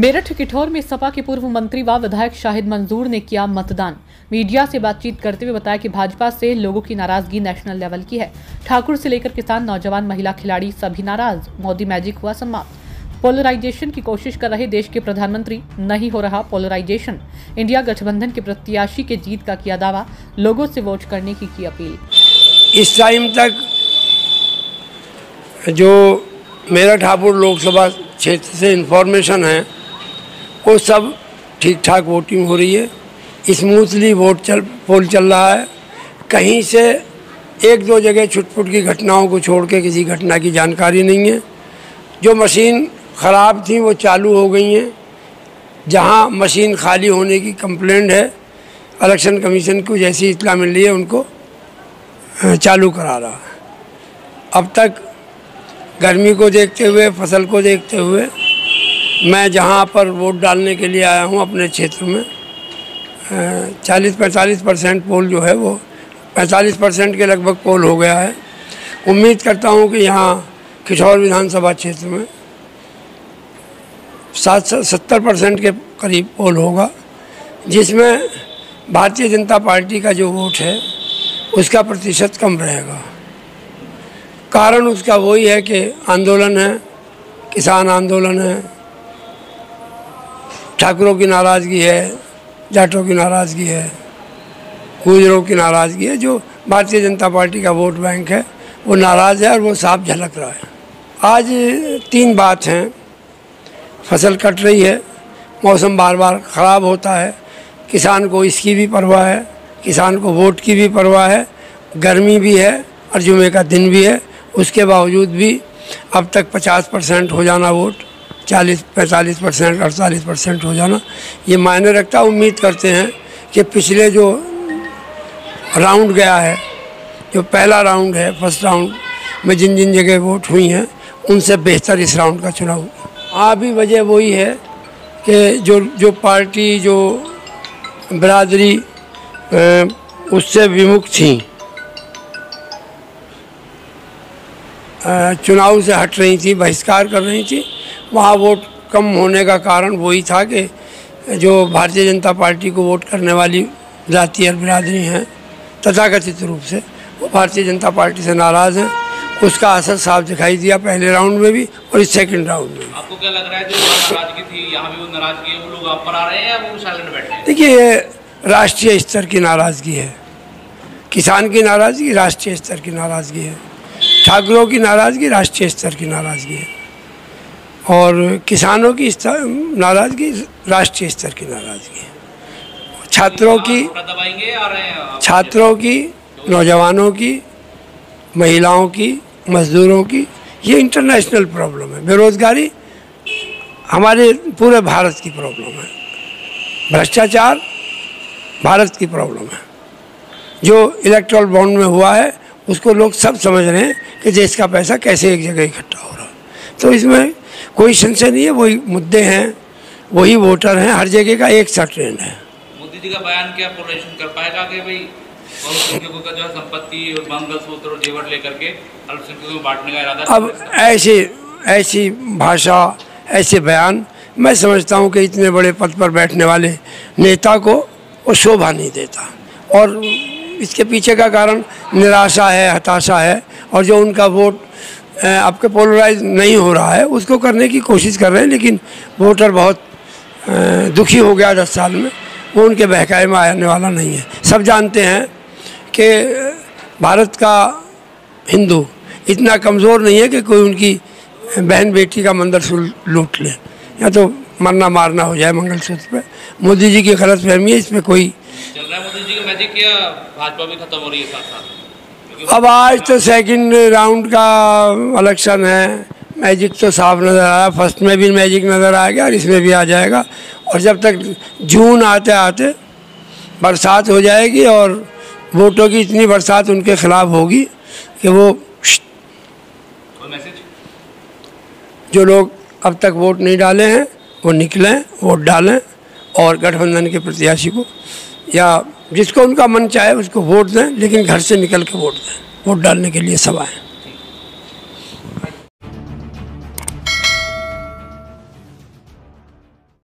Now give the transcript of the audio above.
मेरठ किठौर में सपा के पूर्व मंत्री व विधायक शाहिद मंजूर ने किया मतदान। मीडिया से बातचीत करते हुए बताया कि भाजपा से लोगों की नाराजगी नेशनल लेवल की है। ठाकुर से लेकर किसान, नौजवान, महिला खिलाड़ी सभी नाराज। मोदी मैजिक हुआ समाप्त। पोलराइजेशन की कोशिश कर रहे देश के प्रधानमंत्री, नहीं हो रहा पोलराइजेशन। इंडिया गठबंधन के प्रत्याशी के जीत का किया दावा। लोगों से वोट करने की अपील। इस टाइम तक जो मेरठ हापुड़ लोकसभा क्षेत्र से इन्फॉर्मेशन है वो सब ठीक ठाक वोटिंग हो रही है। स्मूथली पोल चल रहा है। कहीं से एक दो जगह छुटपुट की घटनाओं को छोड़ के किसी घटना की जानकारी नहीं है। जो मशीन ख़राब थी वो चालू हो गई हैं। जहां मशीन खाली होने की कंप्लेंट है, इलेक्शन कमीशन को जैसी इत्तला मिल रही है उनको चालू करा रहा है। अब तक गर्मी को देखते हुए, फसल को देखते हुए मैं जहां पर वोट डालने के लिए आया हूं अपने क्षेत्र में 40-45% पोल जो है वो 45% के लगभग पोल हो गया है। उम्मीद करता हूं कि यहां किठौर विधानसभा क्षेत्र में 70% के करीब पोल होगा, जिसमें भारतीय जनता पार्टी का जो वोट है उसका प्रतिशत कम रहेगा। कारण उसका वही है कि आंदोलन है, किसान आंदोलन है, ठाकुरों की नाराज़गी है, जाटों की नाराज़गी है, गुजरों की नाराज़गी है। जो भारतीय जनता पार्टी का वोट बैंक है वो नाराज़ है और वो साफ झलक रहा है। आज 3 बात हैं। फसल कट रही है, मौसम बार बार ख़राब होता है, किसान को इसकी भी परवाह है, किसान को वोट की भी परवाह है, गर्मी भी है और जुमे का दिन भी है। उसके बावजूद भी अब तक 50% हो जाना वोट, 40-45%, 48% हो जाना ये मायने रखता। उम्मीद करते हैं कि पिछले जो राउंड गया है, जो पहला राउंड है, फर्स्ट राउंड में जिन जिन जगह वोट हुई हैं उनसे बेहतर इस राउंड का चुनाव। भी वजह वही है कि जो पार्टी, जो बिरादरी उससे विमुख थी, चुनाव से हट रही थी, बहिष्कार कर रही थी, वहाँ वोट कम होने का कारण वही था कि जो भारतीय जनता पार्टी को वोट करने वाली जाति और बिरादरी हैं तथाकथित रूप से, वो भारतीय जनता पार्टी से नाराज़ हैं। उसका असर साफ दिखाई दिया पहले राउंड में भी और इस सेकंड राउंड में। आपको क्या लग रहा है जो नाराजगी थी यहाँ भी वो नाराजगी है, वो लोग आप पर आ रहे हैं या वो साइलेंट बैठे हैं? देखिए, ये राष्ट्रीय स्तर की नाराज़गी है। किसान की नाराज़गी राष्ट्रीय स्तर की नाराज़गी है, ठाकुरों की नाराज़गी राष्ट्रीय स्तर की नाराज़गी है और किसानों की नाराज़गी राष्ट्रीय स्तर की नाराज़गी है। छात्रों की, नौजवानों की, महिलाओं की, मजदूरों की, ये इंटरनेशनल प्रॉब्लम है। बेरोज़गारी हमारे पूरे भारत की प्रॉब्लम है। भ्रष्टाचार भारत की प्रॉब्लम है। जो इलेक्टोरल बॉन्ड में हुआ है उसको लोग सब समझ रहे हैं कि देश का पैसा कैसे एक जगह इकट्ठा हो रहा है। तो इसमें कोई संशय नहीं है, वही मुद्दे हैं, वही वोटर हैं, हर जगह का एक सा ट्रेंड है। मोदी जी का बयान क्या पोलराइजेशन कर पाएगा कि भाई अल्पसंख्यकों का जो है संपत्ति और मंगलसूत्र और जेवर लेकर के अल्पसंख्यकों में बांटने का इरादा? अब ऐसी भाषा, ऐसे बयान मैं समझता हूँ कि इतने बड़े पद पर बैठने वाले नेता को वो शोभा नहीं देता और इसके पीछे का कारण निराशा है, हताशा है और जो उनका वोट आपके पोलराइज नहीं हो रहा है उसको करने की कोशिश कर रहे हैं। लेकिन वोटर बहुत दुखी हो गया 10 साल में, वो उनके बहकावे में आने वाला नहीं है। सब जानते हैं कि भारत का हिंदू इतना कमज़ोर नहीं है कि कोई उनकी बहन बेटी का मंगलसूत्र लूट ले या तो मरना मारना हो जाए मंगलसूत्र पे। मोदी जी की गलतफहमी है, इसमें कोई चल रहा है। मोदी जी का मैजिक या भाजपा भी खत्म हो रही है साथ साथ? अब आज तो सेकंड राउंड का इलेक्शन है, मैजिक तो साफ नज़र आया। फर्स्ट में भी मैजिक नज़र आ गया और इसमें भी आ जाएगा। और जब तक जून आते आते बरसात हो जाएगी और वोटों की इतनी बरसात उनके खिलाफ होगी कि वो मैसेज जो लोग अब तक वोट नहीं डाले हैं वो निकलें, वोट डालें और गठबंधन के प्रत्याशी को या जिसको उनका मन चाहे उसको वोट दें, लेकिन घर से निकल के वोट दें। वोट डालने के लिए सब आएँ।